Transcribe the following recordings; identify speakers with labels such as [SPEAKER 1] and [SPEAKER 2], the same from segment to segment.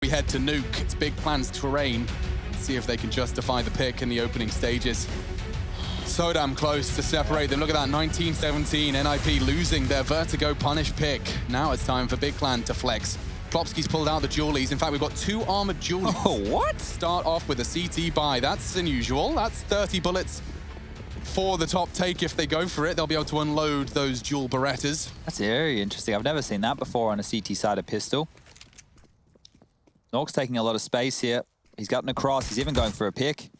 [SPEAKER 1] we head to Nuke. It's Big Plan's terrain. See if they can justify the pick in the opening stages. So damn close to separate them. Look at that, 19-17. NIP losing their Vertigo punish pick. Now it's time for Big Plan to flex. Plopsky's pulled out the Julies. In fact, we've got 2 armored Julies.
[SPEAKER 2] Oh, what?
[SPEAKER 1] Start off with a CT buy. That's unusual. That's 30 bullets for the top take. If they go for it, they'll be able to unload those dual Berettas.
[SPEAKER 2] That's very interesting. I've never seen that before on a CT-sided pistol. Nuke's taking a lot of space here. He's gotten across. He's even going for a pick.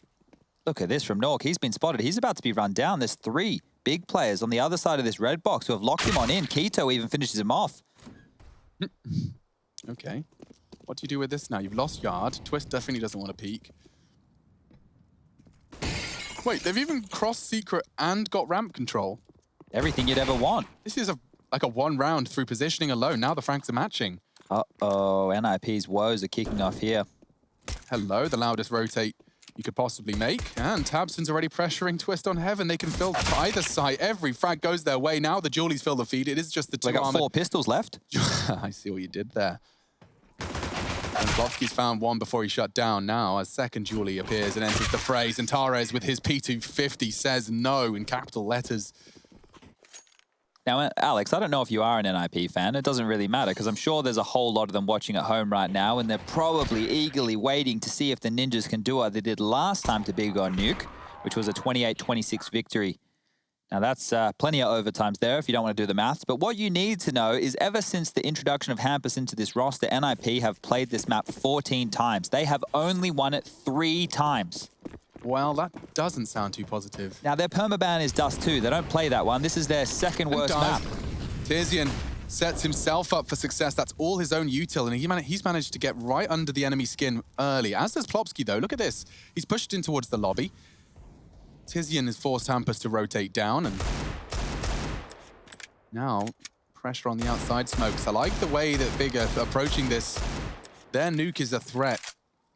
[SPEAKER 2] Look at this from Nuke. He's been spotted. He's about to be run down. There's 3 big players on the other side of this red box who have locked him on in. Keto even finishes him off.
[SPEAKER 1] Okay. What do you do with this now? You've lost yard. Twist definitely doesn't want to peek. Wait, they've even crossed secret and got ramp control.
[SPEAKER 2] Everything you'd ever want.
[SPEAKER 1] This is like a 1 round through positioning alone. Now the Franks are matching.
[SPEAKER 2] Uh-oh, NIP's woes are kicking off here.
[SPEAKER 1] Hello, the loudest rotate you could possibly make. And Tabson's already pressuring Twist on Heaven. They can fill either side. Every frag goes their way. Now the Julies fill the feed. It is just the 2
[SPEAKER 2] They got
[SPEAKER 1] armored.
[SPEAKER 2] 4 pistols left.
[SPEAKER 1] I see what you did there. And Plopsky's found 1 before he shut down. Now a second Julie appears and enters the fray. And Tares with his P250 says no in capital letters.
[SPEAKER 2] Now, Alex, I don't know if you are an NIP fan. It doesn't really matter because I'm sure there's a whole lot of them watching at home right now and they're probably eagerly waiting to see if the Ninjas can do what they did last time to Big on Nuke, which was a 28-26 victory. Now, that's plenty of overtimes there if you don't want to do the maths. But what you need to know is ever since the introduction of Hampus into this roster, NIP have played this map 14 times. They have only won it 3 times.
[SPEAKER 1] Well, that doesn't sound too positive.
[SPEAKER 2] Now, their permaban is Dust 2. They don't play that one. This is their second worst map.
[SPEAKER 1] Tizian sets himself up for success. That's all his own util, and he's managed to get right under the enemy skin early. As does Plopsky, though. Look at this. He's pushed in towards the lobby. Tizian has forced Hampus to rotate down, and now pressure on the outside smokes. I like the way that Big are approaching this. Their Nuke is a threat.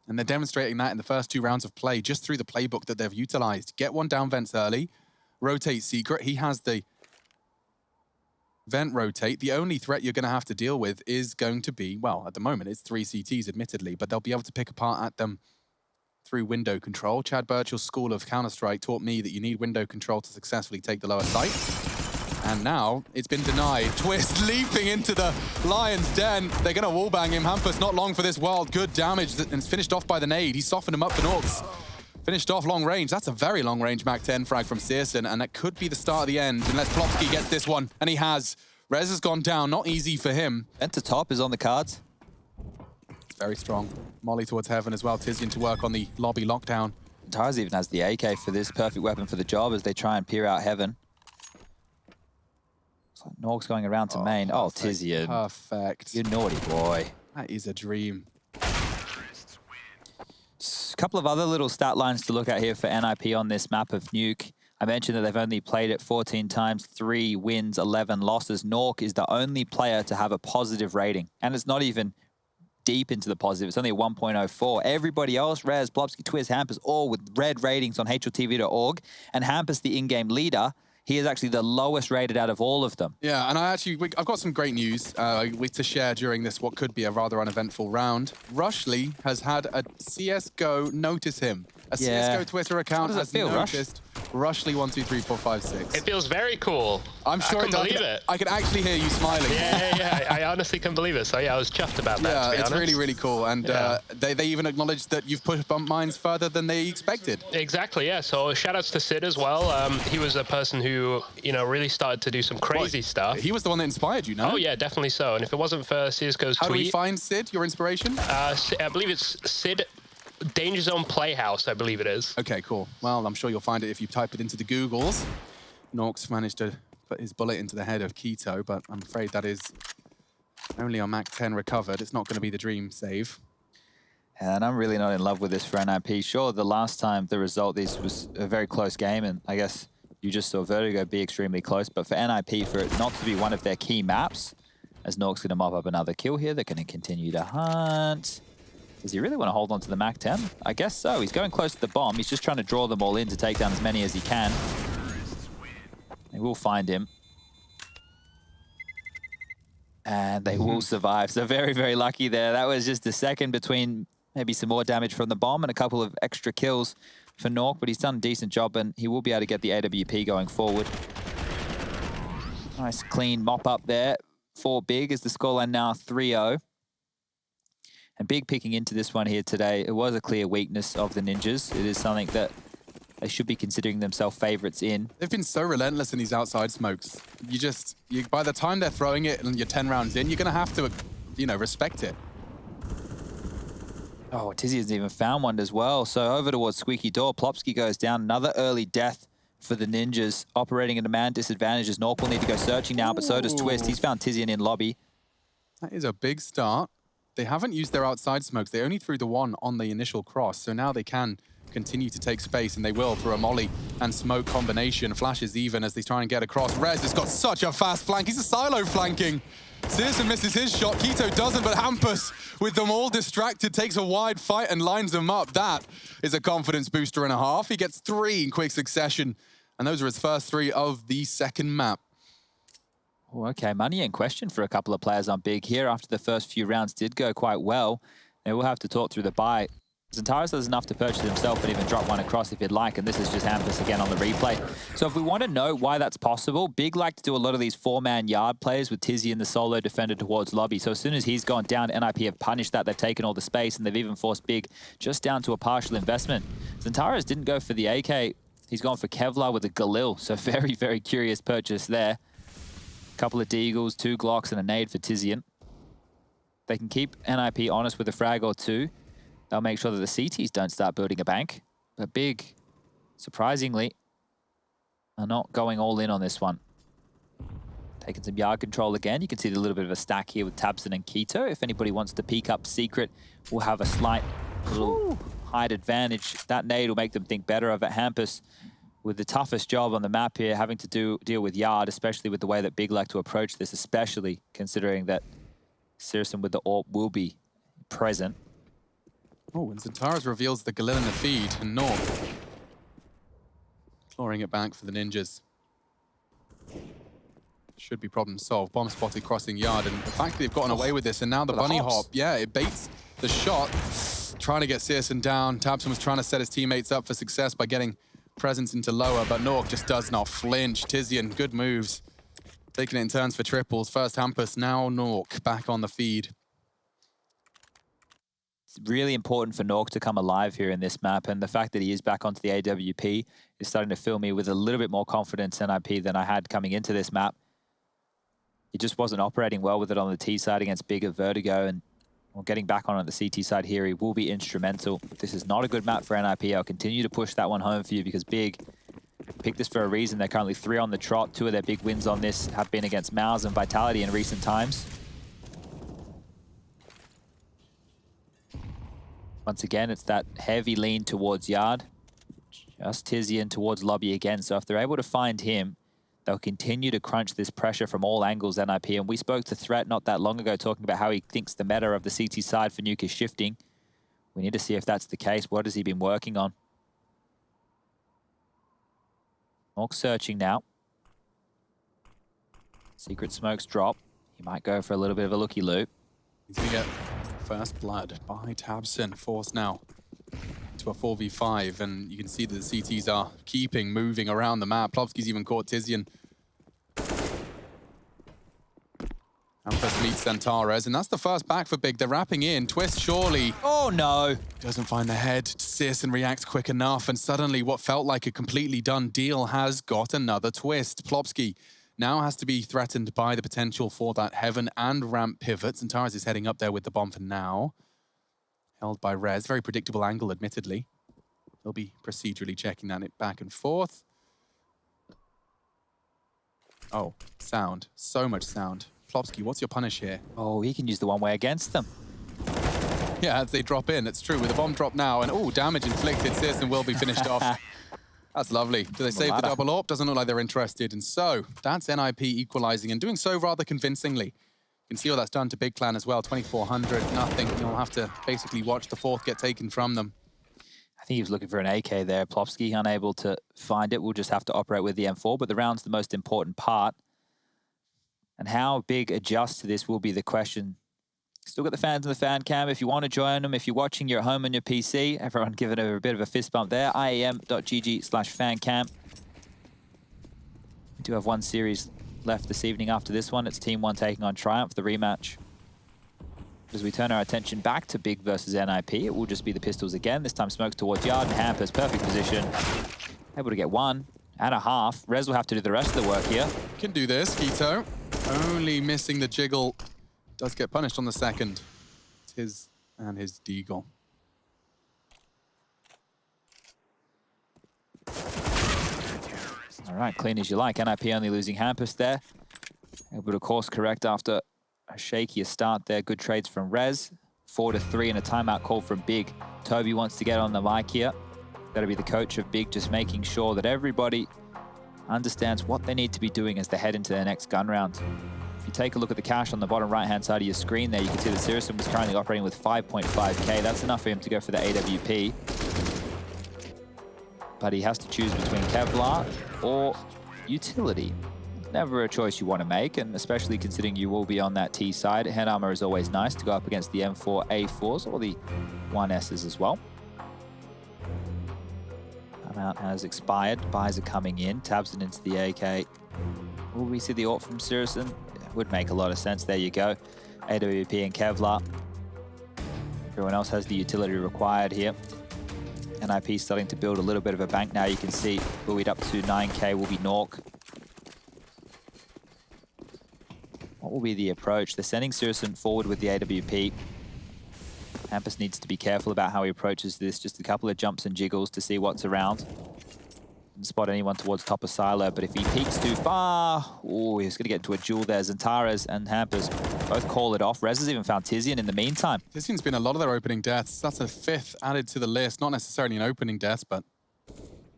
[SPEAKER 1] And they're demonstrating that in the first 2 rounds of play, just through the playbook that they've utilized. Get 1 down vents early, rotate secret. He has the vent rotate. The only threat you're going to have to deal with is going to be, well, at the moment, it's 3 CTs, admittedly, but they'll be able to pick apart at them through window control. Chad Birchall's school of Counter-Strike taught me that you need window control to successfully take the lower site. And now it's been denied. Twist leaping into the Lion's Den. They're going to wallbang him. Hampus not long for this world. Good damage, and it's finished off by the nade. He softened him up for Norks. Finished off long range. That's a very long range Mac 10 frag from Searson, and that could be the start of the end unless Plopsky gets this one. And he has. Rez has gone down. Not easy for him.
[SPEAKER 2] Enter top is on the cards.
[SPEAKER 1] Very strong. Molly towards Heaven as well. Tizian to work on the lobby lockdown.
[SPEAKER 2] Tars even has the AK for this. Perfect weapon for the job as they try and peer out Heaven. Nork's going around to main. Oh, Tizian.
[SPEAKER 1] Perfect.
[SPEAKER 2] You naughty boy.
[SPEAKER 1] That is a dream.
[SPEAKER 2] A couple of other little stat lines to look at here for NIP on this map of Nuke. I mentioned that they've only played it 14 times, 3 wins, 11 losses. Nuke is the only player to have a positive rating. And it's not even deep into the positive. It's only a 1.04. Everybody else, Rez, Plopsky, Twist, Hampus, all with red ratings on HLTV.org. And Hampus, the in-game leader, he is actually the lowest rated out of all of them.
[SPEAKER 1] Yeah, and I've got some great news to share during this, what could be a rather uneventful round. Rushley has had a CSGO notice him. A CSGO Twitter account has noticed Rushley 12345
[SPEAKER 3] It feels very cool.
[SPEAKER 1] I'm sure
[SPEAKER 3] I can believe it.
[SPEAKER 1] I can actually hear you smiling.
[SPEAKER 3] Yeah. I honestly can believe it. So yeah, I was chuffed about that.
[SPEAKER 1] Yeah,
[SPEAKER 3] to be
[SPEAKER 1] it's
[SPEAKER 3] honest.
[SPEAKER 1] really, really cool. And they even acknowledged that you've pushed bump mines further than they expected.
[SPEAKER 3] Exactly, yeah. So shout outs to Sid as well. He was a person who, really started to do some crazy stuff.
[SPEAKER 1] He was the one that inspired you, no?
[SPEAKER 3] Oh yeah, definitely so. And if it wasn't for CSGO's
[SPEAKER 1] How
[SPEAKER 3] tweet...
[SPEAKER 1] do we find Sid, your inspiration?
[SPEAKER 3] I believe it's Sid Danger Zone Playhouse, I believe it is.
[SPEAKER 1] Okay, cool. Well, I'm sure you'll find it if you type it into the Googles. Norks managed to put his bullet into the head of Keto, but I'm afraid that is only on Mac 10 recovered. It's not going to be the dream save.
[SPEAKER 2] And I'm really not in love with this for NIP. Sure, the last time the result, this was a very close game, and I guess you just saw Vertigo be extremely close, but for NIP, for it not to be one of their key maps, as Nork's going to mop up another kill here, they're going to continue to hunt. Does he really want to hold on to the Mac 10? I guess so. He's going close to the bomb. He's just trying to draw them all in to take down as many as he can. They will find him. And they will survive. So very, very lucky there. That was just a second between maybe some more damage from the bomb and a couple of extra kills for Nuke, but he's done a decent job and he will be able to get the AWP going forward. Nice clean mop up there for Big as the scoreline now 3-0. And Big picking into this one here today. It was a clear weakness of the Ninjas. It is something that they should be considering themselves favorites in.
[SPEAKER 1] They've been so relentless in these outside smokes. By the time they're throwing it and you're 10 rounds in, you're going to have to, respect it.
[SPEAKER 2] Oh, Tizzy hasn't even found one as well. So over towards Squeaky Door. Plopsky goes down. Another early death for the Ninjas. Operating at a man disadvantage as Nuke will need to go searching now, but so does Twist. He's found Tizian in lobby.
[SPEAKER 1] That is a big start. They haven't used their outside smokes. They only threw the one on the initial cross, so now they can continue to take space, and they will through a molly and smoke combination. Flashes even as they try and get across. Rez has got such a fast flank. He's a silo flanking. Searson misses his shot. Keto doesn't, but Hampus, with them all distracted, takes a wide fight and lines them up. That is a confidence booster and a half. He gets 3 in quick succession, and those are his first 3 of the second map.
[SPEAKER 2] Oh, okay, money in question for a couple of players on Big here after the first few rounds did go quite well. They will have to talk through the buy. Zentaris has enough to purchase himself and even drop one across if you'd like, and this is just Hampus again on the replay. So if we want to know why that's possible, Big like to do a lot of these 4-man yard plays with Tizzy and the solo defender towards lobby. So as soon as he's gone down, NIP have punished that. They've taken all the space, and they've even forced Big just down to a partial investment. Zentaris didn't go for the AK. He's gone for Kevlar with a Galil, so very, very curious purchase there. Couple of Deagles, 2 Glocks, and a nade for Tizian. They can keep NIP honest with a frag or 2. They'll make sure that the CTs don't start building a bank. But Big, surprisingly, are not going all in on this one. Taking some yard control again. You can see a little bit of a stack here with Tabson and Keto. If anybody wants to peek up Secret, we'll have a slight little height advantage. That nade will make them think better of it. Hampus with the toughest job on the map here, having to deal with yard, especially with the way that Big like to approach this, especially considering that Searson with the AWP will be present.
[SPEAKER 1] Oh, and Zentaris reveals the Galil in the feed, and Nuke clawing it back for the Ninjas. Should be problem solved. Bomb spotted crossing yard, and the fact that they've gotten away with this, and now the bunny hop, yeah, it baits the shot. Trying to get Searson down. Tabson was trying to set his teammates up for success by getting presence into lower, but Nuke just does not flinch. Tizian, good moves. Taking it in turns for triples. First Hampus, now Nuke back on the feed.
[SPEAKER 2] It's really important for Nuke to come alive here in this map, and the fact that he is back onto the AWP is starting to fill me with a little bit more confidence in IP than I had coming into this map. He just wasn't operating well with it on the T side against Big at Vertigo, and getting back on the CT side here, he will be instrumental. This is not a good map for NIP. I'll continue to push that one home for you because Big picked this for a reason. They're currently 3 on the trot. 2 of their big wins on this have been against Mouse and Vitality in recent times. Once again, it's that heavy lean towards yard. Just Tizian towards lobby again. So if they're able to find him, they'll continue to crunch this pressure from all angles, NIP. And we spoke to Threat not that long ago talking about how he thinks the meta of the CT side for Nuke is shifting. We need to see if that's the case. What has he been working on? Nuke searching now. Secret smokes drop. He might go for a little bit of a looky-loo.
[SPEAKER 1] He's going to get first blood by Tabson. Forced now to a 4v5, and you can see that the CTs are moving around the map. Plopsky's even caught Tizian. Hampus meets Zentaris, and that's the first back for Big. They're wrapping in. Twist surely.
[SPEAKER 2] Oh no!
[SPEAKER 1] Doesn't find the head. Searson reacts quick enough, and suddenly what felt like a completely done deal has got another twist. Plopsky now has to be threatened by the potential for that heaven and ramp pivot. Zentaris is heading up there with the bomb for now. Held by Rez. Very predictable angle, admittedly. He'll be procedurally checking that back and forth. Oh, sound. So much sound. Plopsky, what's your punish here?
[SPEAKER 2] Oh, he can use the one-way against them.
[SPEAKER 1] Yeah, as they drop in, it's true. With the bomb drop now, and oh, damage inflicted. Searson will be finished off. That's lovely. Do they save the double AWP? Doesn't look like they're interested. And so, that's NIP equalizing and doing so rather convincingly. You can see what that's done to Big Clan as well. 2,400, nothing. You'll have to basically watch the fourth get taken from them.
[SPEAKER 2] I think he was looking for an AK there. Plopsky unable to find it. We'll just have to operate with the M4, but the round's the most important part. And how big a adjust to this will be the question. Still got the fans in the fan cam. If you want to join them, if you're watching, you're at home on your PC, everyone give it a bit of a fist bump there. IEM.gg/fancam. We do have one series left this evening after this one. It's Team 1 taking on Triumph, the rematch. As we turn our attention back to Big versus NIP, it will just be the pistols again. This time Smokes towards Yard and Hampers, perfect position. Able to get 1.5. Rez will have to do the rest of the work here.
[SPEAKER 1] Can do this, Keto. Only missing the jiggle. Does get punished on the second. It's his and his deagle.
[SPEAKER 2] All right, clean as you like. NIP only losing Hampus there. Able to course correct after a shakier start there. Good trades from Rez. 4-3 and a timeout call from Big. Toby wants to get on the mic here. That'll be the coach of Big, just making sure that everybody understands what they need to be doing as they head into their next gun round. If you take a look at the cash on the bottom right-hand side of your screen there, you can see that Sirison was currently operating with 5.5k. That's enough for him to go for the AWP. But he has to choose between Kevlar or utility. Never a choice you want to make, and especially considering you will be on that T side. Head armor is always nice to go up against the M4 A4s or the 1Ss as well. Timeout has expired. Buys are coming in. Tabs it into the AK. Will we see the AWP from Sirison? Would make a lot of sense. There you go. AWP and Kevlar. Everyone else has the utility required here. NIP starting to build a little bit of a bank now. You can see buoyed up to 9k will be Nuke. What will be the approach? They're sending Sirison forward with the AWP. Hampus needs to be careful about how he approaches this. Just a couple of jumps and jiggles to see what's around. Didn't spot anyone towards top of silo, but if he peeks too far, oh, he's going to get into a duel there. Zantares and Hampus both call it off. Rez has even found Tizian in the meantime.
[SPEAKER 1] Tizian's been a lot of their opening deaths. That's a 5th added to the list. Not necessarily an opening death, but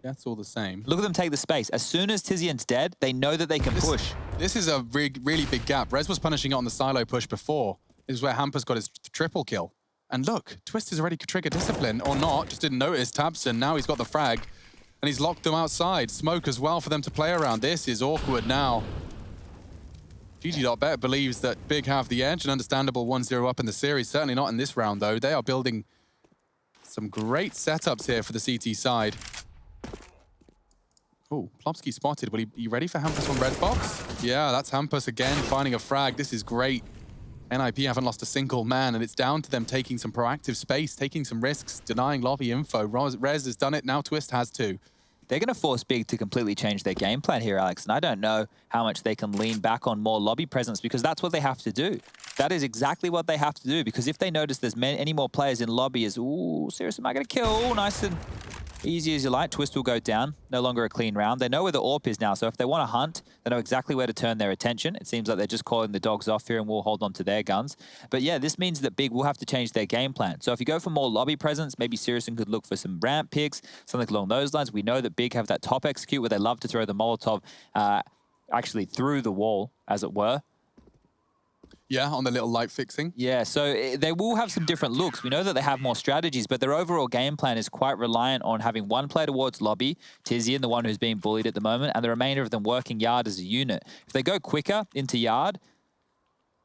[SPEAKER 1] yeah, it's all the same.
[SPEAKER 2] Look at them take the space. As soon as Tizian's dead, they know that they can push.
[SPEAKER 1] This is a really big gap. Rez was punishing it on the silo push before. This is where Hampus got his triple kill. And look, Twist has already triggered discipline, or not, just didn't notice Tabson. Now he's got the frag, and he's locked them outside. Smoke as well for them to play around. This is awkward now. GG.bet believes that Big have the edge, an understandable 1-0 up in the series. Certainly not in this round, though. They are building some great setups here for the CT side. Oh, Plopsky spotted. Will he ready for Hampus on red box? Yeah, that's Hampus again, finding a frag. This is great. NIP haven't lost a single man, and it's down to them taking some proactive space, taking some risks, denying lobby info. Rez has done it, now Twist has too.
[SPEAKER 2] They're going to force Big to completely change their game plan here, Alex, and I don't know how much they can lean back on more lobby presence, because that's what they have to do. That is exactly what they have to do, because if they notice there's any more players in lobby, ooh, seriously, am I going to kill? Ooh, nice and easy as you like. Twist will go down. No longer a clean round. They know where the AWP is now, so if they want to hunt, they know exactly where to turn their attention. It seems like they're just calling the dogs off here and will hold on to their guns. But yeah, this means that Big will have to change their game plan. So if you go for more lobby presence, maybe Sirison could look for some ramp picks, something along those lines. We know that Big have that top execute where they love to throw the Molotov actually through the wall, as it were.
[SPEAKER 1] Yeah, on the little light fixing.
[SPEAKER 2] Yeah, so they will have some different looks. We know that they have more strategies, but their overall game plan is quite reliant on having one player towards lobby, Tizian, the one who's being bullied at the moment, and the remainder of them working Yard as a unit. If they go quicker into Yard,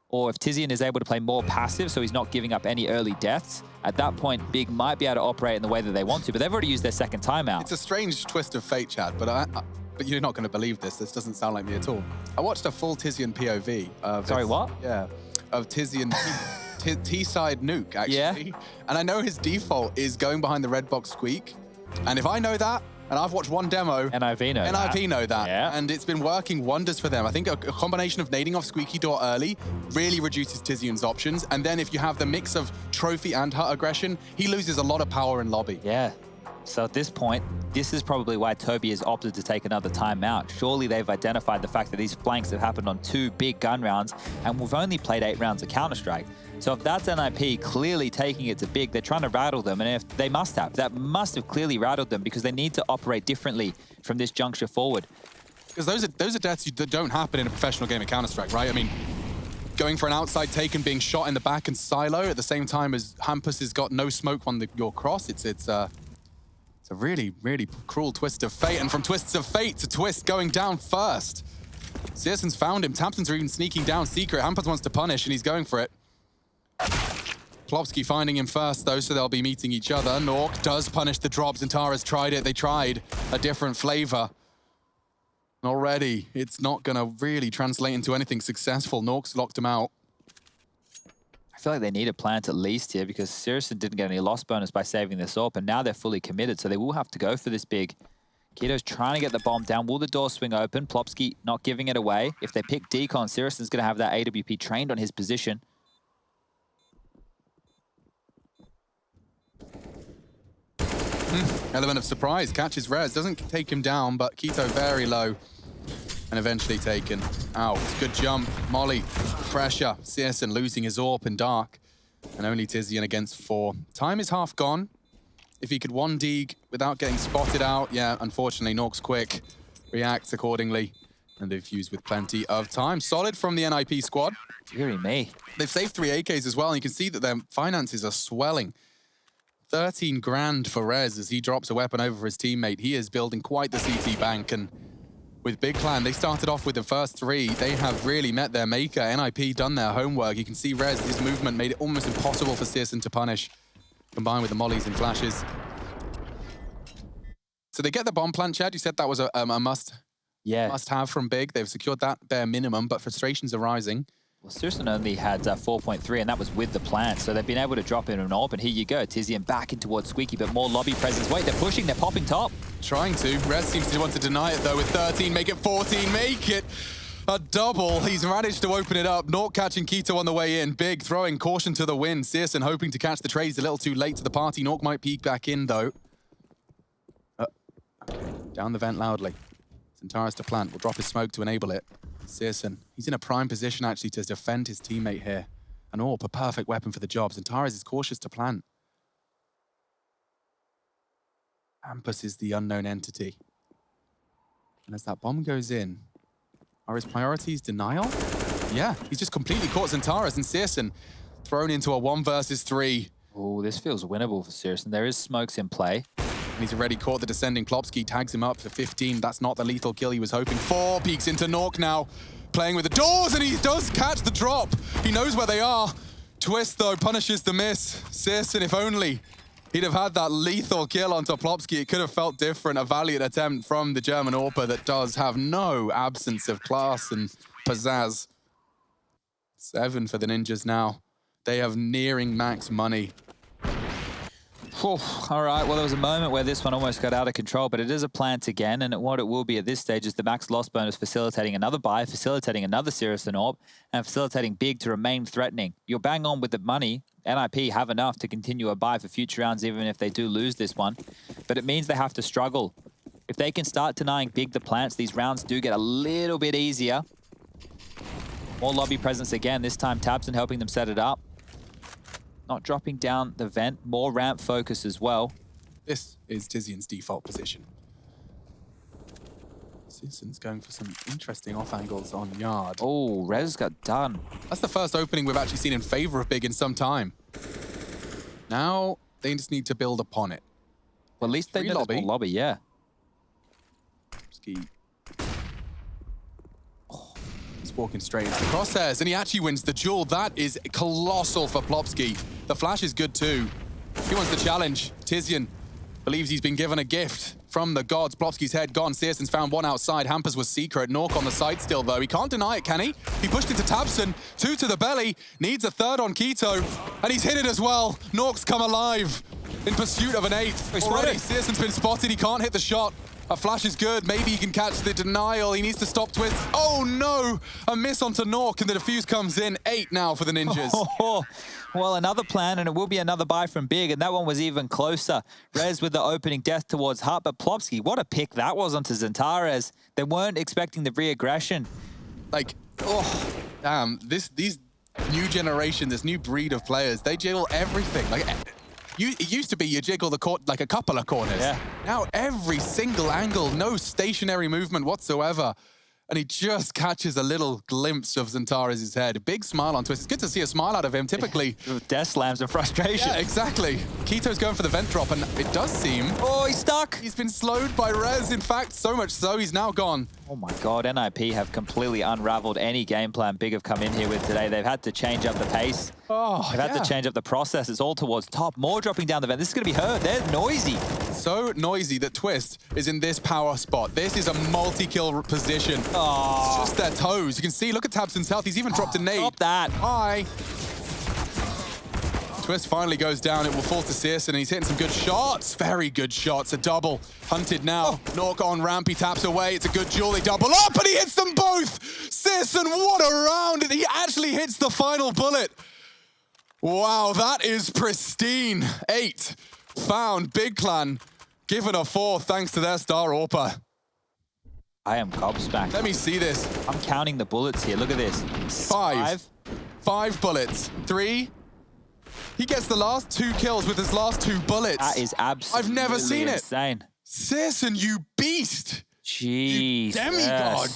[SPEAKER 2] or if Tizian is able to play more passive, so he's not giving up any early deaths, at that point, Big might be able to operate in the way that they want to, but they've already used their second timeout.
[SPEAKER 1] It's a strange twist of fate, Chad, but but you're not going to believe this. This doesn't sound like me at all. I watched a full Tizian POV.
[SPEAKER 2] Sorry, what?
[SPEAKER 1] Yeah, of Tizian T-side Nuke, actually.
[SPEAKER 2] Yeah.
[SPEAKER 1] And I know his default is going behind the red box squeak. And if I know that, and I've watched one demo,
[SPEAKER 2] NIP know that.
[SPEAKER 1] Yeah. And it's been working wonders for them. I think a combination of nading off Squeaky Door early really reduces Tizian's options. And then if you have the mix of trophy and hut aggression, he loses a lot of power in lobby.
[SPEAKER 2] Yeah. So at this point, this is probably why Toby has opted to take another timeout. Surely they've identified the fact that these flanks have happened on 2 big gun rounds, and we've only played 8 rounds of Counter-Strike. So if that's NIP clearly taking it to Big, they're trying to rattle them, and if they must have, that must have clearly rattled them, because they need to operate differently from this juncture forward.
[SPEAKER 1] Because those are deaths that don't happen in a professional game of Counter-Strike, right? I mean, going for an outside take and being shot in the back and silo at the same time as Hampus has got no smoke on your cross, it's a really cruel twist of fate. And from twists of fate to Twist going down first. Searson's found him. Tamsin's are even sneaking down secret. Hampers wants to punish, and he's going for it. Plopsky finding him first, though, so they'll be meeting each other. Nuke does punish the drops, and Tara's tried it. They tried a different flavor. Already, it's not going to really translate into anything successful. Nuke's locked him out.
[SPEAKER 2] I feel like they need a plant at least here because Searson didn't get any loss bonus by saving this AWP, and now they're fully committed, so they will have to go for this big. Keto's trying to get the bomb down. Will the door swing open? Plopsky not giving it away. If they pick Decon, Searson's going to have that AWP trained on his position.
[SPEAKER 1] Element of surprise. Catches Rez. Doesn't take him down, but Keto very low. And eventually taken out. Good jump. Molly. Pressure. Searson losing his AWP in dark. And only Tizian against 4. Time is half gone. If he could 1-dig without getting spotted out, yeah, unfortunately, Nuke's quick. Reacts accordingly. And they fuse with plenty of time. Solid from the NIP squad.
[SPEAKER 2] Deary me.
[SPEAKER 1] They've saved 3 AKs as well, and you can see that their finances are swelling. 13 grand for Rez as he drops a weapon over his teammate. He is building quite the CT bank, and with Big Clan, they started off with the first 3. They have really met their maker. NIP done their homework. You can see Rez, his movement made it almost impossible for Searson to punish, combined with the mollies and flashes. So they get the bomb plant, Chad. You said that was a must-have from Big. They've secured that bare minimum, but frustrations are rising.
[SPEAKER 2] Well, Searson only had 4.3, and that was with the plant, so they've been able to drop in an AWP, and here you go. Tizian back in towards Squeaky, but more lobby presence. Wait, they're pushing, they're popping top.
[SPEAKER 1] Trying to. Rez seems to want to deny it, though, with 13. Make it 14, make it a double. He's managed to open it up. Nuke catching Keto on the way in. Big throwing caution to the wind. Searson hoping to catch the trades a little too late to the party. Nuke might peek back in, though. Okay. Down the vent loudly. Centaurus to plant. Will drop his smoke to enable it. Searson, he's in a prime position, actually, to defend his teammate here. An AWP, a perfect weapon for the job. Centaurus is cautious to plant. Ampus is the unknown entity. And as that bomb goes in, are his priorities denial? Yeah, he's just completely caught Centaurus, and Searson thrown into a 1 versus 3.
[SPEAKER 2] Oh, this feels winnable for Searson. There is smokes in play.
[SPEAKER 1] And he's already caught the descending Plopsky, tags him up for 15. That's not the lethal kill he was hoping for. Peeks into Nuke now, playing with the doors, and he does catch the drop. He knows where they are. Twist, though, punishes the miss. Searson, if only he'd have had that lethal kill onto Plopsky, it could have felt different. A valiant attempt from the German AWPer that does have no absence of class and pizzazz. 7 for the Ninjas now. They have nearing max money.
[SPEAKER 2] All right, well, there was a moment where this one almost got out of control, but it is a plant again, and what it will be at this stage is the max loss bonus facilitating another buy, facilitating another Searson AWP, and facilitating Big to remain threatening. You're bang on with the money. NIP have enough to continue a buy for future rounds, even if they do lose this one, but it means they have to struggle. If they can start denying Big the plants, these rounds do get a little bit easier. More lobby presence again, this time Tabson helping them set it up. Not dropping down the vent, more ramp focus as well.
[SPEAKER 1] This is Tizian's default position. Searson's going for some interesting off angles on yard.
[SPEAKER 2] Oh, Rez got done.
[SPEAKER 1] That's the first opening we've actually seen in favor of Big in some time. Now they just need to build upon it.
[SPEAKER 2] Well, at least they know there's more lobby, yeah.
[SPEAKER 1] Ski. He's walking straight into the crosshairs, and he actually wins the duel. That is colossal for Plopsky. The flash is good too. He wants the challenge. Tizian believes he's been given a gift from the gods. Plopsky's head gone. Searson's found 1 outside. Hampers was secret. Nuke on the side still, though. He can't deny it, can he? He pushed into Tabson. 2 to the belly. Needs a 3rd on Keto. And he's hit it as well. Nuke's come alive in pursuit of an 8th. Already, Searson's been spotted. He can't hit the shot. A flash is good. Maybe he can catch the denial. He needs to stop Twist. Oh, no! A miss onto Nuke, and the defuse comes in. 8 now for the Ninjas.
[SPEAKER 2] Well, another plan, and it will be another buy from Big, and that one was even closer. Rez with the opening death towards Hut, but Plopsky, what a pick that was onto Centaurus. They weren't expecting the re-aggression.
[SPEAKER 1] Like, oh, damn. These new generation, this new breed of players, they jiggle everything. Like, it used to be you jiggle the court like a couple of corners.
[SPEAKER 2] Yeah.
[SPEAKER 1] Now every single angle, no stationary movement whatsoever. and he just catches a little glimpse of Xantares' head. A big smile on Twist. It's good to see a smile out of him. Typically...
[SPEAKER 2] Death slams and frustration.
[SPEAKER 1] Yeah, exactly. Keto's going for the vent drop, and it does seem...
[SPEAKER 2] Oh, he's stuck.
[SPEAKER 1] He's been slowed by Rez. In fact, so much so, he's now gone.
[SPEAKER 2] Oh my God, NIP have completely unraveled any game plan Big have come in here with today. They've had to change up the pace.
[SPEAKER 1] Oh,
[SPEAKER 2] They've had to change up the process. It's all towards top. More dropping down the vent. This is going to be heard. They're noisy.
[SPEAKER 1] So noisy that Twist is in this power spot. This is a multi-kill position.
[SPEAKER 2] Oh.
[SPEAKER 1] It's just their toes. You can see, look at Tabson's health. He's even dropped a nade.
[SPEAKER 2] Stop that.
[SPEAKER 1] Hi. Twist finally goes down. It will fall to Searson, and he's hitting some good shots. Very good shots. A double. Hunted now. Nuke on ramp. He taps away. It's a good duel. They double up, and he hits them both. Searson, what a round. And he actually hits the final bullet. Wow, that is pristine. 8 found. Big Clan given a 4 thanks to their star AWPer.
[SPEAKER 2] I am gobsmacked.
[SPEAKER 1] Let me see this.
[SPEAKER 2] I'm counting the bullets here. Look at this.
[SPEAKER 1] 5 bullets. 3. He gets the last 2 kills with his last 2 bullets.
[SPEAKER 2] That is absolutely
[SPEAKER 1] I've never seen
[SPEAKER 2] insane.
[SPEAKER 1] it. Searson, you beast.
[SPEAKER 2] Jeez.
[SPEAKER 1] You demigod.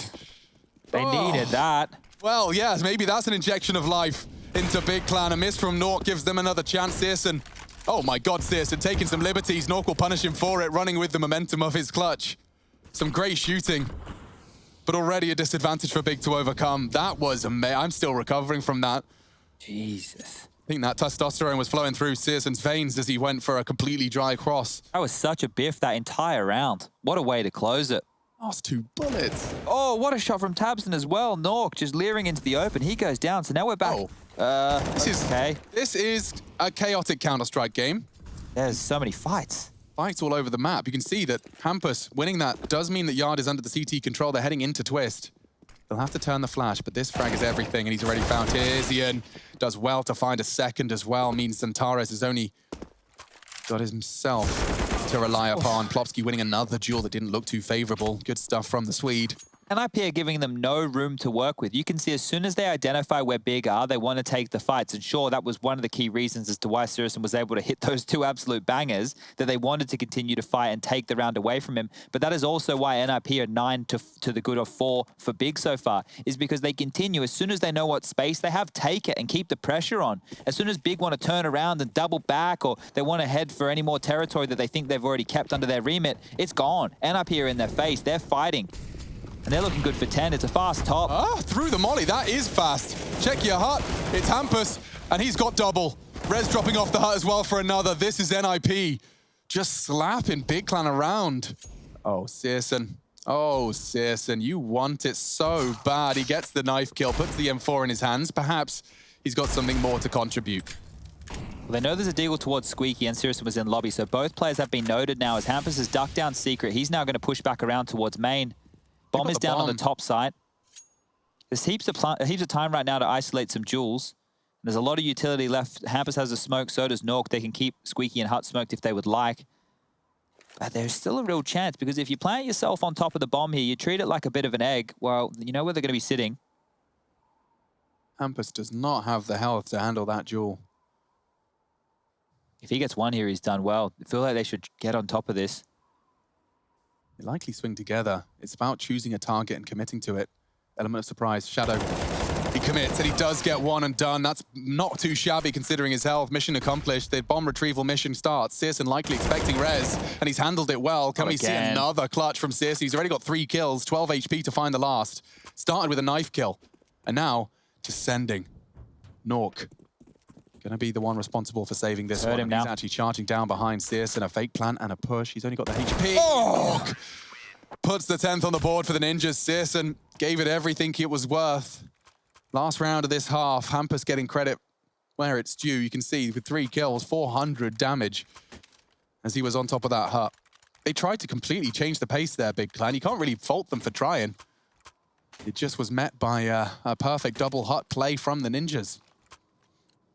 [SPEAKER 2] They needed that.
[SPEAKER 1] Well, yeah, maybe that's an injection of life into Big Clan. A miss from Nuke gives them another chance. Searson. Oh my God, Searson taking some liberties. Nuke will punish him for it, running with the momentum of his clutch. Some great shooting, but already a disadvantage for Big to overcome. That was amazing. I'm still recovering from that.
[SPEAKER 2] Jesus.
[SPEAKER 1] I think that testosterone was flowing through Searson's veins as he went for a completely dry cross.
[SPEAKER 2] That was such a biff that entire round. What a way to close it.
[SPEAKER 1] Last 2 bullets.
[SPEAKER 2] Oh, what a shot from Tabson as well. Nuke just leering into the open. He goes down, so now we're back.
[SPEAKER 1] This is a chaotic Counter-Strike game.
[SPEAKER 2] There's so many fights.
[SPEAKER 1] Fights all over the map. You can see that Hampus winning that does mean that Yard is under the CT control. They're heading into Twist. They'll have to turn the flash, but this frag is everything, and he's already found his. Ian does well to find a second as well. Means Xantares has only got himself to rely upon. Plopsky winning another duel that didn't look too favorable. Good stuff from the Swede.
[SPEAKER 2] NIP are giving them no room to work with. You can see as soon as they identify where Big are, they want to take the fights. And sure, that was one of the key reasons as to why Searson was able to hit those 2 absolute bangers, that they wanted to continue to fight and take the round away from him. But that is also why NIP are 9 to the good of 4 for Big so far, is because they continue. As soon as they know what space they have, take it and keep the pressure on. As soon as Big want to turn around and double back, or they want to head for any more territory that they think they've already kept under their remit, it's gone. NIP are in their face. They're fighting. And they're looking good for 10. It's a fast top.
[SPEAKER 1] Ah, through the molly. That is fast. Check your hut. It's Hampus, and he's got double. Rez dropping off the hut as well for another. This is NIP. Just slapping Big Clan around. Oh, Searson. Oh, Searson, you want it so bad. He gets the knife kill, puts the M4 in his hands. Perhaps he's got something more to contribute.
[SPEAKER 2] Well, they know there's a deagle towards Squeaky, and Searson was in lobby, so both players have been noted now as Hampus has ducked down secret. He's now going to push back around towards main. Bomb is down on the top side. There's heaps of time right now to isolate some jewels. There's a lot of utility left. Hampus has a smoke, so does Nuke. They can keep Squeaky and Hut smoked if they would like. But there's still a real chance, because if you plant yourself on top of the bomb here, you treat it like a bit of an egg, well, you know where they're going to be sitting.
[SPEAKER 1] Hampus does not have the health to handle that duel.
[SPEAKER 2] If he gets one here, he's done well. I feel like they should get on top of this.
[SPEAKER 1] They likely swing together. It's about choosing a target and committing to it. Element of surprise. Shadow. He commits, and he does get one and done. That's not too shabby considering his health. Mission accomplished. The bomb retrieval mission starts. Searson likely expecting Rez, and he's handled it well. Can we see another clutch from Searson? He's already got 3 kills, 12 HP to find the last. Started with a knife kill, and now descending. Nuke. Gonna be the one responsible for saving this one. He's actually charging down behind Searson. A fake plant and a push. He's only got the HP. Oh! Puts the 10th on the board for the Ninjas. Searson gave it everything it was worth. Last round of this half. Hampus getting credit where it's due. You can see with 3 kills, 400 damage as he was on top of that hut. They tried to completely change the pace there, Big Clan. You can't really fault them for trying. It just was met by a perfect double hut play from the Ninjas.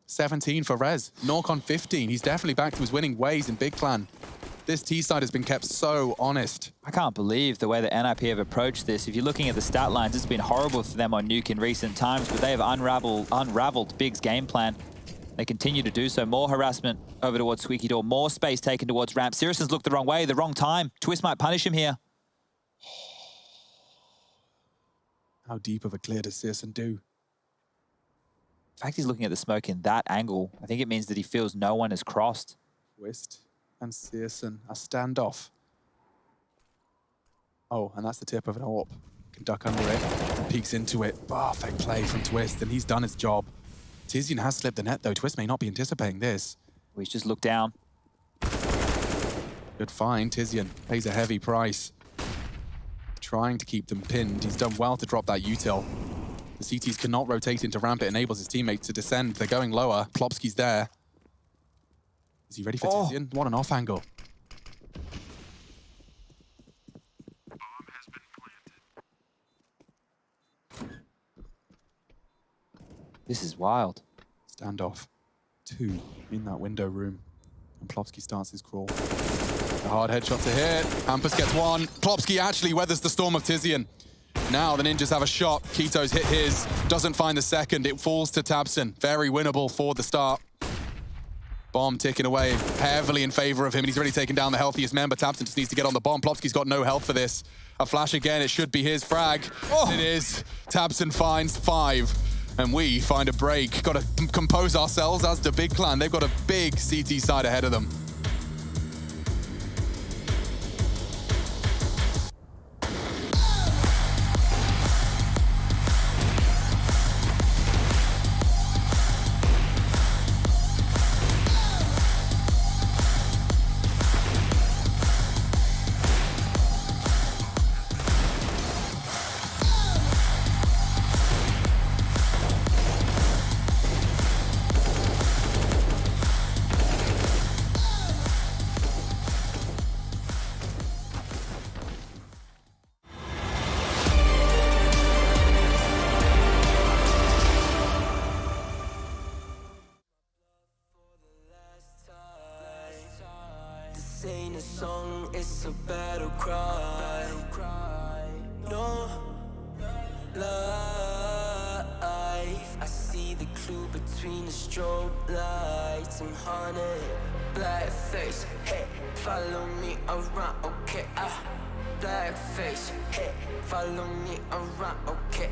[SPEAKER 1] 17 for Rez. Nuke on 15. He's definitely back to his winning ways in Big Clan. This T-side has been kept so honest.
[SPEAKER 2] I can't believe the way that NIP have approached this. If you're looking at the stat lines, it's been horrible for them on Nuke in recent times, but they have unraveled Big's game plan. They continue to do so. More harassment over towards Squeaky Door. More space taken towards ramp. Searson's looked the wrong way, the wrong time. Twist might punish him here.
[SPEAKER 1] How deep of a clear does CSGO do?
[SPEAKER 2] In fact, he's looking at the smoke in that angle. I think it means that he feels no one has crossed.
[SPEAKER 1] Twist and CSGO, a standoff. Oh, and that's the tip of an AWP. Can duck under it, peeks into it. Perfect play from Twist, and he's done his job. Tizian has slipped the net, though. Twist may not be anticipating this.
[SPEAKER 2] He's just looked down.
[SPEAKER 1] Good find. Tizian pays a heavy price. Trying to keep them pinned. He's done well to drop that util. The CTs cannot rotate into ramp. It enables his teammates to descend. They're going lower. Plopsky's there. Is he ready for Tizian? What an off angle.
[SPEAKER 2] This is wild.
[SPEAKER 1] Standoff. 2 in that window room. And Plopsky starts his crawl. A hard headshot to hit. Hampus gets 1. Plopsky actually weathers the storm of Tizian. Now the Ninjas have a shot. Keto's hit his. Doesn't find the second. It falls to Tabson. Very winnable for the start. Bomb ticking away heavily in favor of him, and he's already taken down the healthiest member. Tabson just needs to get on the bomb. Plopsky's got no health for this. A flash again. It should be his frag. It is. Tabson finds 5. And we find a break. Got to compose ourselves as the big clan. They've got a big CT side ahead of them.
[SPEAKER 4] This ain't a song, it's a battle cry. No life. I see the clue between the strobe lights. I'm haunted, black face. Hey, follow me around, okay? Black face. Hey, follow me around, okay?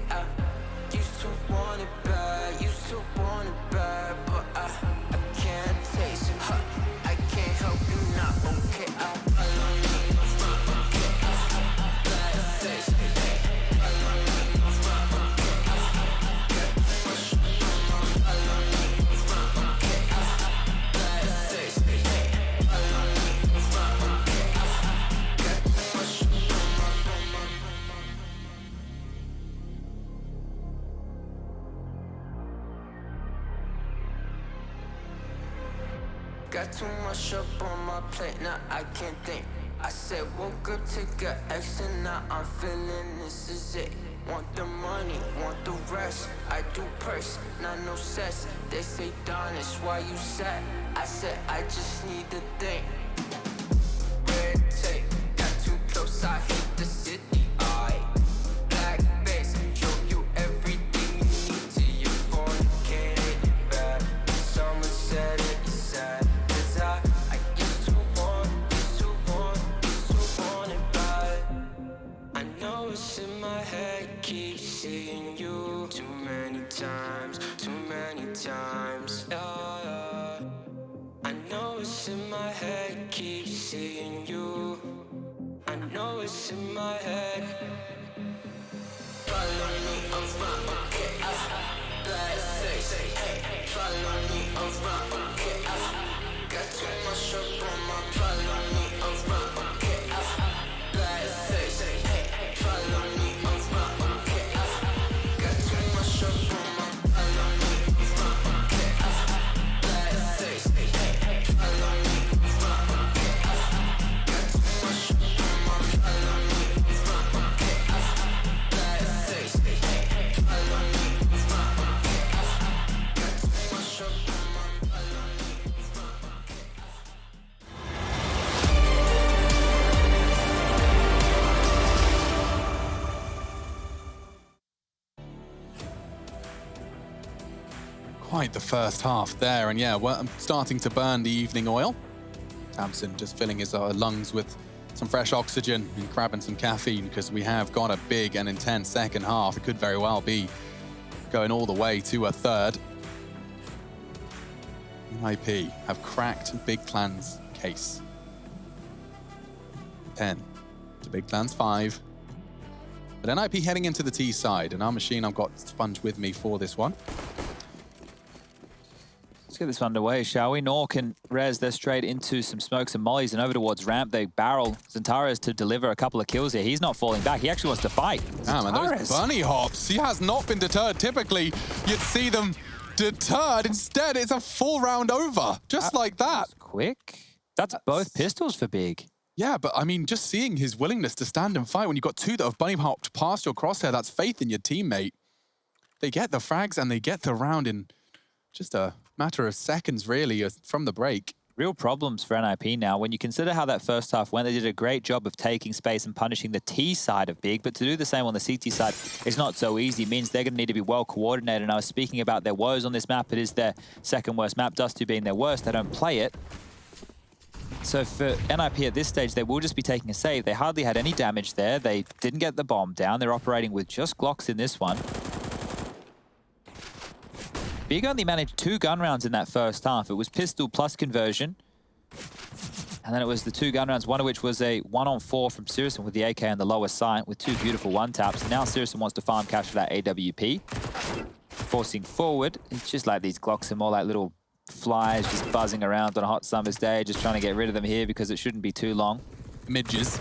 [SPEAKER 4] Used to want it bad, used to want it bad, but I can't taste it. I can't help you now, okay? Follow me around, okay? Black face. Hey, follow me around, okay? Follow me around, okay? Black face. Hey, follow me around, okay? Got too much up on my plate, now I can't think. I said woke up to get X and now I'm feeling this is it. Want the money, want the rest. I do purse, not no cess. They say Donis, why you sad? I said I just need to think. Red tape, got too close, I hit the city. Black face, show you everything you need to your phone. Can't hit it bad. Someone said it's sad. I used to want it bad. I know it's in my head, keep seeing you too many times. Yeah. I know it's in my head, keep seeing you. I know it's in my head. Follow me around, okay? Black face, hey, follow me around, okay? Got too much up on my follow me around, okay? Black face, hey, follow me around, okay? Got too much up on my follow me around, okay? Black face, hey, follow me around, okay? Got too much up on my follow me around, okay? Black face, hey, follow me around, okay? Got too much up on my follow me around.
[SPEAKER 1] Quite the first half there, and yeah, I'm starting to burn the evening oil. Tabson just filling his lungs with some fresh oxygen and grabbing some caffeine because we have got a big and intense second half. It could very well be going all the way to a third. NIP have cracked Big Clan's case. 10 to Big Clan's 5. But NIP heading into the T side, and our machine, I've got Sponge with me for this one.
[SPEAKER 2] Let's get this underway, shall we? Nuke and Rez, they're straight into some smokes and mollies and over towards ramp. They barrel Zentares to deliver a couple of kills here. He's not falling back. He actually wants to fight.
[SPEAKER 1] Damn, and those bunny hops, he has not been deterred. Typically, you'd see them deterred. Instead, it's a full round over, just like that.
[SPEAKER 2] That's quick. That's both pistols for Big.
[SPEAKER 1] Yeah, but I mean, just seeing his willingness to stand and fight when you've got two that have bunny hopped past your crosshair, that's faith in your teammate. They get the frags and they get the round in just a matter of seconds, really, from the break.
[SPEAKER 2] Real problems for NIP now. When you consider how that first half went, they did a great job of taking space and punishing the T side of Big, but to do the same on the CT side is not so easy. It means they're going to need to be well coordinated. And I was speaking about their woes on this map. It is their second worst map, Dust2 being their worst. They don't play it. So for NIP at this stage, they will just be taking a save. They hardly had any damage there. They didn't get the bomb down. They're operating with just Glocks in this one. Big only managed 2 gun rounds in that first half. It was pistol plus conversion. And then it was the 2 gun rounds, one of which was a 1-on-4 from Sirison with the AK on the lower sight with 2 beautiful one-taps. Now Sirison wants to farm cash for that AWP. Forcing forward. It's just like these Glocks are more like little flies just buzzing around on a hot summer's day, just trying to get rid of them here because it shouldn't be too long.
[SPEAKER 1] Midges.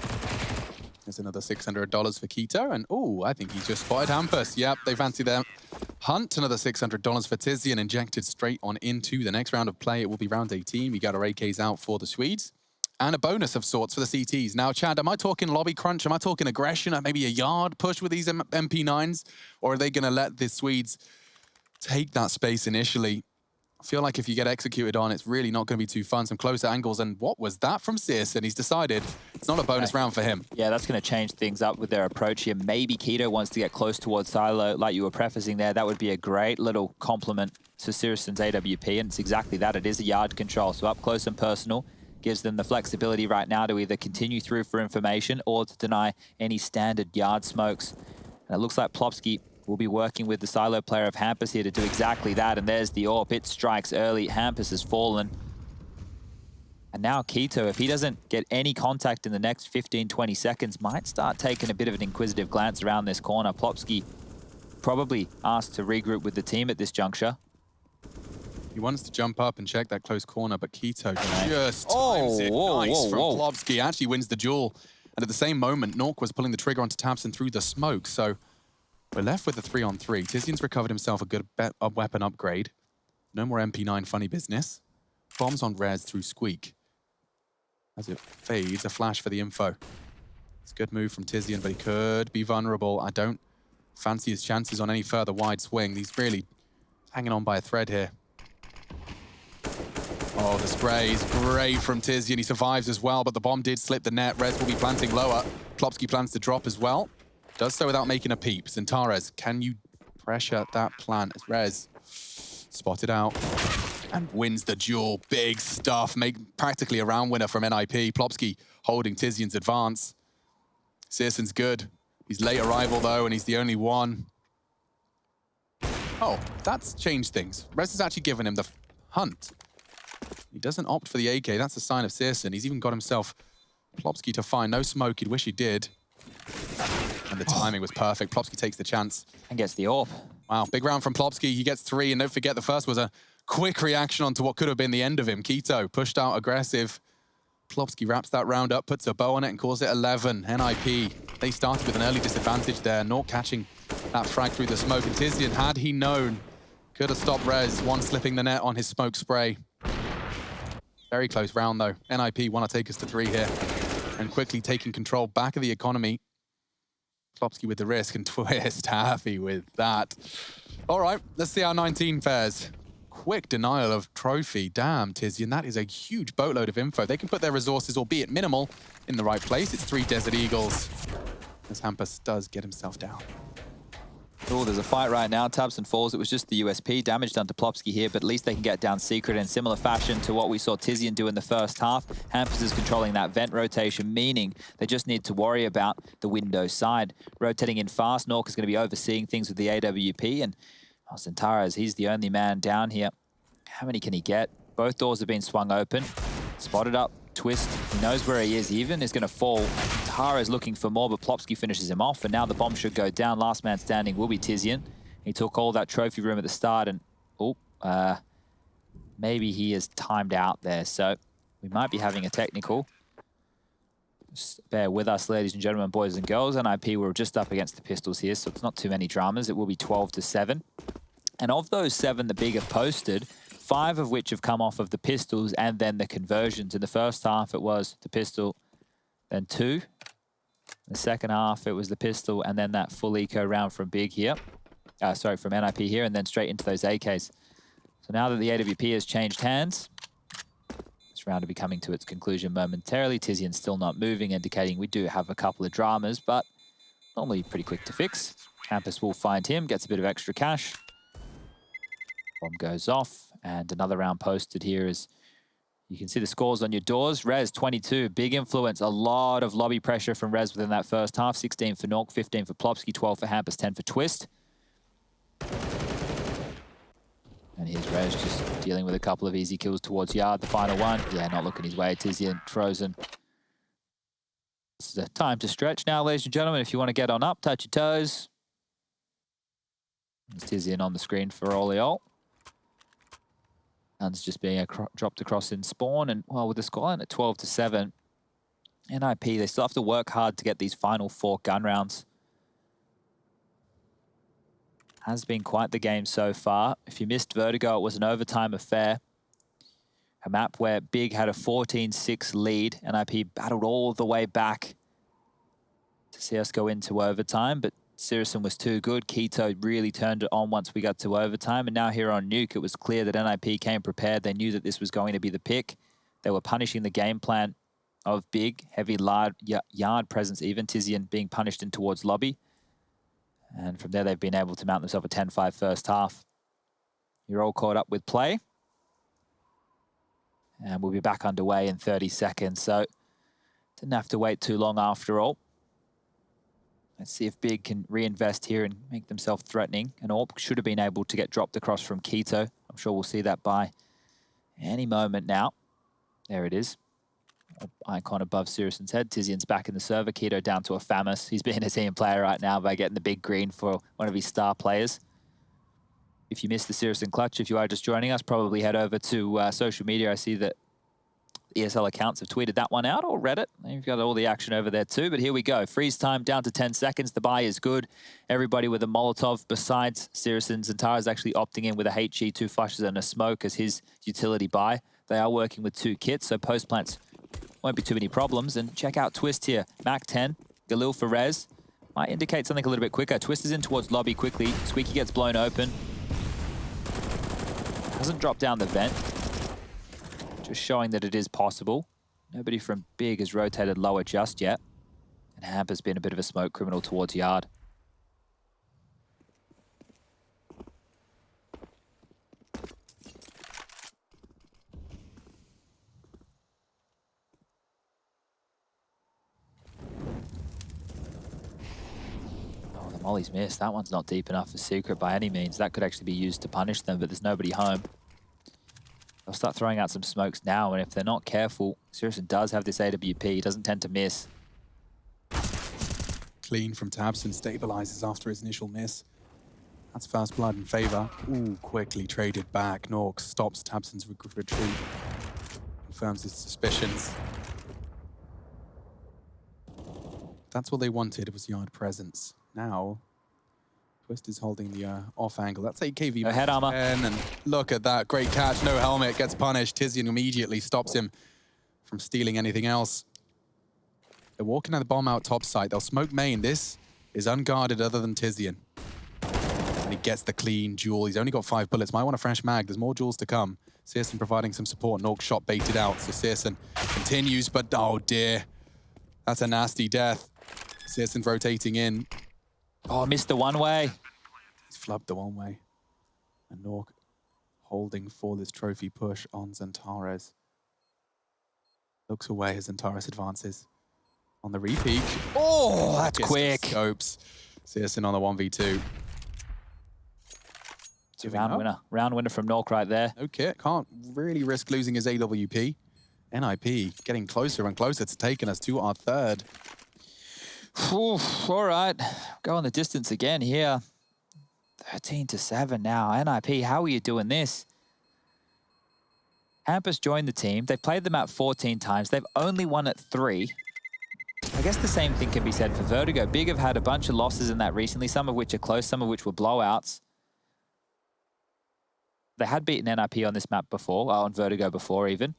[SPEAKER 1] There's another $600 for Keto, and oh, I think he just spotted Hampus. Yep, they fancy them. Hunt, another $600 for Tizian, injected straight on into the next round of play. It will be round 18. We got our AKs out for the Swedes. And a bonus of sorts for the CTs. Now, Chad, am I talking lobby crunch? Am I talking aggression? Maybe a yard push with these MP9s? Or are they going to let the Swedes take that space initially? I feel like if you get executed on, it's really not going to be too fun. Some closer angles, and what was that from Sears? And he's decided it's not a bonus round for him.
[SPEAKER 2] Yeah, that's going to change things up with their approach here. Maybe Keto wants to get close towards Silo, like you were prefacing there. That would be a great little compliment to Sirison's AWP, and it's exactly that. It is a yard control, so up close and personal gives them the flexibility right now to either continue through for information or to deny any standard yard smokes. And it looks like Plopsky will be working with the silo player of Hampus here to do exactly that. And there's the AWP. It strikes early. Hampus has fallen. And now Keto, if he doesn't get any contact in the next 15, 20 seconds, might start taking a bit of an inquisitive glance around this corner. Plopsky probably asked to regroup with the team at this juncture.
[SPEAKER 1] He wants to jump up and check that close corner, but Keto just times it nice from Plopsky. Actually wins the duel. And at the same moment, Nuke was pulling the trigger onto Tamsin through the smoke. So we're left with a 3-on-3. Tizian's recovered himself a good weapon upgrade. No more MP9 funny business. Bombs on Rez through Squeak. As it fades, a flash for the info. It's a good move from Tizian, but he could be vulnerable. I don't fancy his chances on any further wide swing. He's really hanging on by a thread here. Oh, the spray is great from Tizian. He survives as well, but the bomb did slip the net. Rez will be planting lower. Plopsky plans to drop as well. Does so without making a peep. Zentares, can you pressure that plan as Rez spotted out and wins the duel? Big stuff. Make practically a round winner from NIP. Plopsky holding Tizian's advance. Searson's good. He's late arrival though, and he's the only one. Oh, that's changed things. Rez has actually given him the hunt. He doesn't opt for the AK. That's a sign of Searson. He's even got himself Plopsky to find. No smoke. He'd wish he did. And the timing was perfect. Plopsky takes the chance.
[SPEAKER 2] And gets the AWP.
[SPEAKER 1] Wow, big round from Plopsky. He gets 3, and don't forget the first was a quick reaction onto what could have been the end of him. Keto pushed out aggressive. Plopsky wraps that round up, puts a bow on it, and calls it 11. NIP, they started with an early disadvantage there. Nuke catching that frag through the smoke. And Tizian, had he known, could have stopped Rez, one slipping the net on his smoke spray. Very close round, though. NIP want to take us to 3 here. And quickly taking control back of the economy. Plopsky with the risk, and Twist happy with that. All right, let's see how 19 fares. Quick denial of trophy. Damn, Tizian, that is a huge boatload of info. They can put their resources, albeit minimal, in the right place. It's 3 Desert Eagles, as Hampus does get himself down.
[SPEAKER 2] Oh, there's a fight right now. Tabson falls. It was just the USP. Damage done to Plopsky here, but at least they can get down Secret in similar fashion to what we saw Tizian do in the first half. Hampers is controlling that vent rotation, meaning they just need to worry about the window side. Rotating in fast, Nuke is going to be overseeing things with the AWP, and Centaurus, he's the only man down here. How many can he get? Both doors have been swung open. Spotted up. Twist, he knows where he is. Even is going to fall. Tara is looking for more, but Plopsky finishes him off, and now the bomb should go down. Last man standing will be Tizian. He took all that trophy room at the start, and maybe he is timed out there, so we might be having a technical. Just bear with us, ladies and gentlemen, boys and girls. NIP, we're just up against the Pistols here, so it's not too many dramas. It will be 12-7. And of those 7 the Big have posted, 5 of which have come off of the Pistols and then the conversions. In the first half, it was the Pistol, then 2. In the second half, it was the Pistol and then that full eco round from Big here. From NIP here, and then straight into those AKs. So now that the AWP has changed hands, this round will be coming to its conclusion momentarily. Tizian's still not moving, indicating we do have a couple of dramas, but normally pretty quick to fix. Campus will find him, gets a bit of extra cash. Bomb goes off. And another round posted here is, you can see the scores on your doors. Rez, 22, big influence. A lot of lobby pressure from Rez within that first half. 16 for Nuke, 15 for Plopsky, 12 for Hampus, 10 for Twist. And here's Rez just dealing with a couple of easy kills towards Yard. The final one, yeah, not looking his way. Tizian frozen. This is a time to stretch now, ladies and gentlemen. If you want to get on up, touch your toes. There's Tizian on the screen for all. Guns just being dropped across in spawn, and well, with the scoreline at 12-7, NIP, they still have to work hard to get these final 4 gun rounds. Has been quite the game so far. If you missed Vertigo, it was an overtime affair. A map where Big had a 14-6 lead. NIP battled all the way back to see us go into overtime, but Sirison was too good. Keto really turned it on once we got to overtime. And now here on Nuke, it was clear that NIP came prepared. They knew that this was going to be the pick. They were punishing the game plan of Big, heavy yard presence, even Tizian being punished in towards lobby. And from there, they've been able to mount themselves a 10-5 first half. You're all caught up with play. And we'll be back underway in 30 seconds. So didn't have to wait too long after all. Let's see if Big can reinvest here and make themselves threatening. An AWP should have been able to get dropped across from Keto. I'm sure we'll see that by any moment now. There it is. Icon above Sirison's head. Tizian's back in the server. Keto down to a Pyjamas. He's being a team player right now by getting the big green for one of his star players. If you missed the Sirison clutch, if you are just joining us, probably head over to social media. I see that ESL accounts have tweeted that one out, or Reddit. You've got all the action over there too, but here we go. Freeze time down to 10 seconds. The buy is good. Everybody with a Molotov besides Sirison. Zantara is actually opting in with a HG, 2 flushes and a smoke as his utility buy. They are working with 2 kits, so post plants won't be too many problems. And check out Twist here. Mac 10, Galil for Rez. Might indicate something a little bit quicker. Twist is in towards lobby quickly. Squeaky gets blown open. Hasn't dropped down the vent. Just showing that it is possible. Nobody from Big has rotated lower just yet. And Hamp has been a bit of a smoke criminal towards Yard. Oh, the molly's missed. That one's not deep enough for Secret by any means. That could actually be used to punish them, but there's nobody home. They'll start throwing out some smokes now, and if they're not careful, Sirison does have this AWP. He doesn't tend to miss.
[SPEAKER 1] Clean from Tabson, stabilizes after his initial miss. That's first blood in favor. Ooh, quickly traded back. Nuke stops Tabson's retreat. Confirms his suspicions. That's what they wanted, was Yard presence. Now, Twist is holding the off angle. That's AKV.
[SPEAKER 2] No head armor.
[SPEAKER 1] And look at that. Great catch. No helmet. Gets punished. Tizian immediately stops him from stealing anything else. They're walking at the bomb out top side. They'll smoke main. This is unguarded other than Tizian. And he gets the clean duel. He's only got 5 bullets. Might want a fresh mag. There's more duels to come. Sirison providing some support. Nuke shot baited out. So Sirison continues, but oh dear. That's a nasty death. Sirison rotating in.
[SPEAKER 2] Oh, missed the one way.
[SPEAKER 1] flubbed the one way. And Nuke holding for this trophy push on Xantares. Looks away as Xantares advances. On the repeat.
[SPEAKER 2] Oh, that's quick.
[SPEAKER 1] Scopes. CSN on the 1v2.
[SPEAKER 2] It's a round winner. Round winner from Nuke right there.
[SPEAKER 1] Okay, can't really risk losing his AWP. NIP getting closer and closer to taking us to our third.
[SPEAKER 2] All right, going the distance again here. 13-7 now. NIP, how are you doing this? Hampus joined the team. They've played the map 14 times. They've only won at 3. I guess the same thing can be said for Vertigo. Big have had a bunch of losses in that recently, some of which are close, some of which were blowouts. They had beaten NIP on this map before, on Vertigo before even.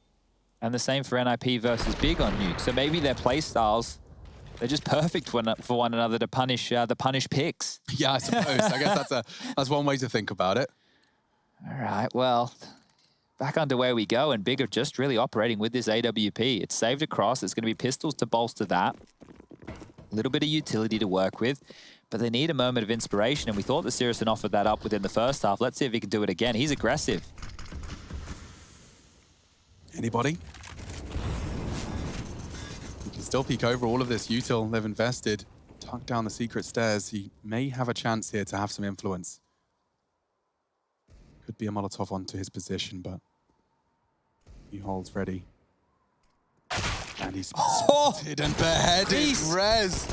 [SPEAKER 2] And the same for NIP versus Big on Nuke. So maybe their play styles, they're just perfect for one another to punish the punish picks.
[SPEAKER 1] Yeah, I suppose. I guess that's one way to think about it.
[SPEAKER 2] All right, well, back underway we go, and Big are just really operating with this AWP. It's saved across. It's going to be pistols to bolster that. A little bit of utility to work with, but they need a moment of inspiration, and we thought that Sirison offered that up within the first half. Let's see if he can do it again. He's aggressive.
[SPEAKER 1] Anybody? You can still peek over all of this util they've invested. Tuck down the secret stairs. He may have a chance here to have some influence. Could be a Molotov onto his position, but he holds ready. And he's spotted and beheaded. Rez.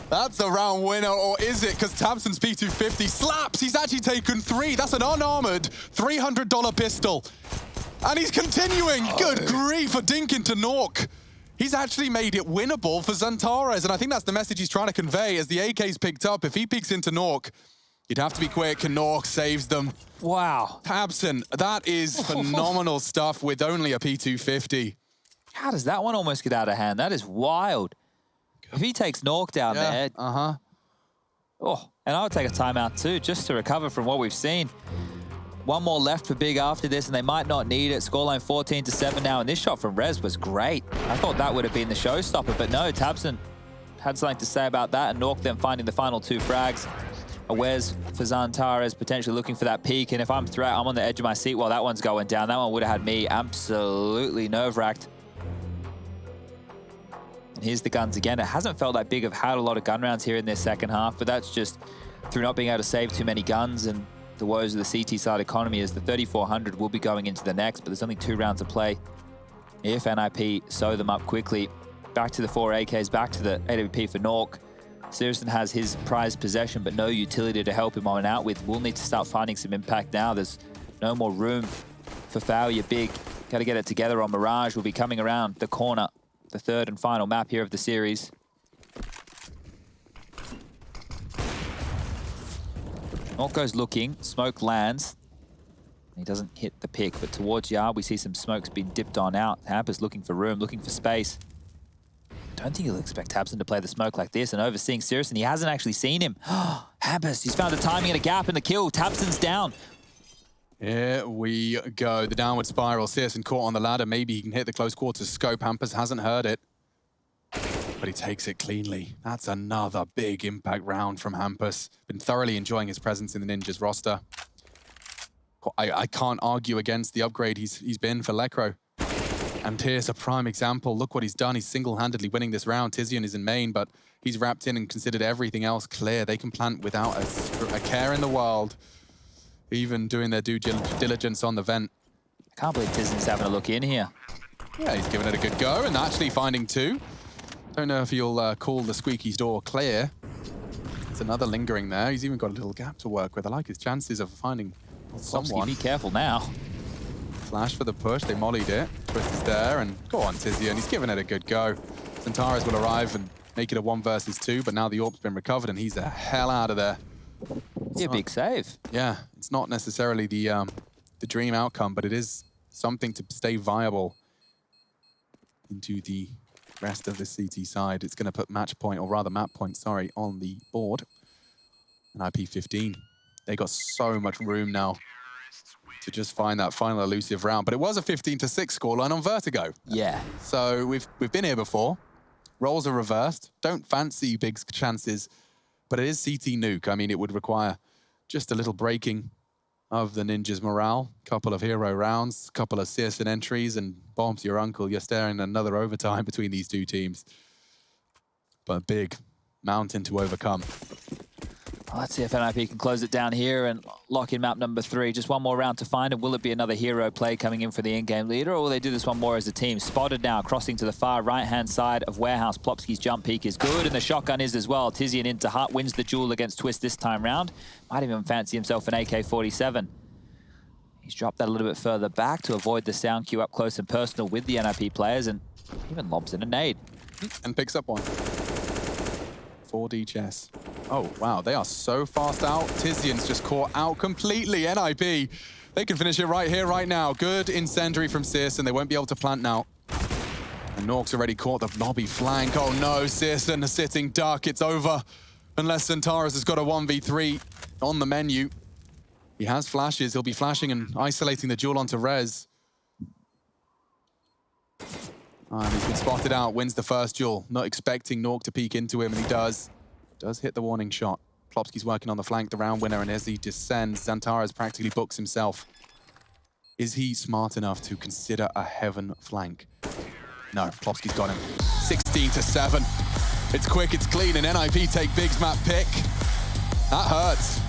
[SPEAKER 1] That's a round winner, or is it? Because Tabson's P250 slaps. He's actually taken 3. That's an unarmored $300 pistol. And he's continuing. Good grief for Dinkin to Nuke. He's actually made it winnable for Xantares, and I think that's the message he's trying to convey as the AK's picked up. If he peeks into Nuke, you'd have to be quick, and Nuke saves them.
[SPEAKER 2] Wow.
[SPEAKER 1] Tabson, that is phenomenal stuff with only a P250.
[SPEAKER 2] How does that one almost get out of hand? That is wild. If he takes Nuke down there. Oh, and I would take a timeout too, just to recover from what we've seen. One more left for Big after this, and they might not need it. Scoreline 14-7 now, and this shot from Rez was great. I thought that would have been the showstopper, but no, Tabson had something to say about that, and Nuke then finding the final 2 frags. Awares for Xantares, potentially looking for that peak, and if I'm on the edge of my seat while that one's going down. That one would have had me absolutely nerve-wracked. And here's the guns again. It hasn't felt like Big have had a lot of gun rounds here in their second half, but that's just through not being able to save too many guns and the woes of the CT side economy, as the 3400 will be going into the next, but there's only 2 rounds of play. If NIP sew them up quickly, back to the 4 AKs, back to the AWP for Nuke. Sirison has his prized possession, but no utility to help him on and out with. We'll need to start finding some impact now. There's no more room for failure. Big, got to get it together on Mirage. Will be coming around the corner, the 3rd and final map here of the series. Nuke goes looking, smoke lands. He doesn't hit the pick, but towards Yard, we see some smokes being dipped on out. Hampus looking for room, looking for space. Don't think he'll expect Tabson to play the smoke like this, and overseeing Sirison, he hasn't actually seen him. Hampus, he's found a timing and a gap in the kill. Tabson's down.
[SPEAKER 1] Here we go. The downward spiral. Sirison caught on the ladder. Maybe he can hit the close quarters scope. Hampus hasn't heard it, but he takes it cleanly. That's another big impact round from Hampus. Been thoroughly enjoying his presence in the Ninjas roster. I can't argue against the upgrade he's been for Lekro. And here's a prime example. Look what he's done. He's single-handedly winning this round. Tizian is in main, but he's wrapped in and considered everything else clear. They can plant without a care in the world, even doing their due diligence on the vent.
[SPEAKER 2] I can't believe Tizian's having a look in here.
[SPEAKER 1] Yeah, he's giving it a good go and actually finding 2. Don't know if you'll call the squeaky's door clear. There's another lingering there. He's even got a little gap to work with. I like his chances of finding someone.
[SPEAKER 2] Be careful now.
[SPEAKER 1] Flash for the push. They mollied it. Twist is there, and go on, Tizian. He's giving it a good go. Xantares will arrive and make it a 1 versus 2, but now the AWP's been recovered, and he's the hell out of there.
[SPEAKER 2] Yeah, big save.
[SPEAKER 1] Yeah, it's not necessarily the dream outcome, but it is something to stay viable into the rest of the CT side. It's going to put match point, or rather map point, sorry, on the board. And IP15. They got so much room now to just find that final elusive round. But it was a 15-6 scoreline on Vertigo.
[SPEAKER 2] Yeah.
[SPEAKER 1] So we've been here before. Roles are reversed. Don't fancy big chances, but it is CT Nuke. I mean, it would require Just a little breaking of the Ninjas' morale. Couple of hero rounds, couple of CSN entries, and bombs your uncle. You're staring at another overtime between these two teams. But a big mountain to overcome.
[SPEAKER 2] Well, let's see if NIP can close it down here and lock in map number 3. Just one more round to find it. Will it be another hero play coming in for the in-game leader, or will they do this one more as a team? Spotted now, crossing to the far right-hand side of Warehouse. Plopsky's jump peak is good, and the shotgun is as well. Tizian into Hut, wins the duel against Twist this time round. Might even fancy himself an AK-47. He's dropped that a little bit further back to avoid the sound cue up close and personal with the NIP players, and even lobs in a nade.
[SPEAKER 1] And picks up one. 4D chess. Oh, wow, they are so fast out. Tizian's just caught out completely. NIP, they can finish it right here, right now. Good incendiary from Searson, and they won't be able to plant now. And Nork's already caught the lobby flank. Oh no, Searson, a sitting duck. It's over. Unless Centaurus has got a 1v3 on the menu. He has flashes. He'll be flashing and isolating the duel onto Rez. And he's been spotted out, wins the first duel. Not expecting Nork to peek into him, and he does. Does hit the warning shot. Plopsky's working on the flank, the round winner, and as he descends, Xantares practically books himself. Is he smart enough to consider a heaven flank? No, Plopsky's got him. 16-7. It's quick, it's clean, and NIP take Big's map pick. That hurts.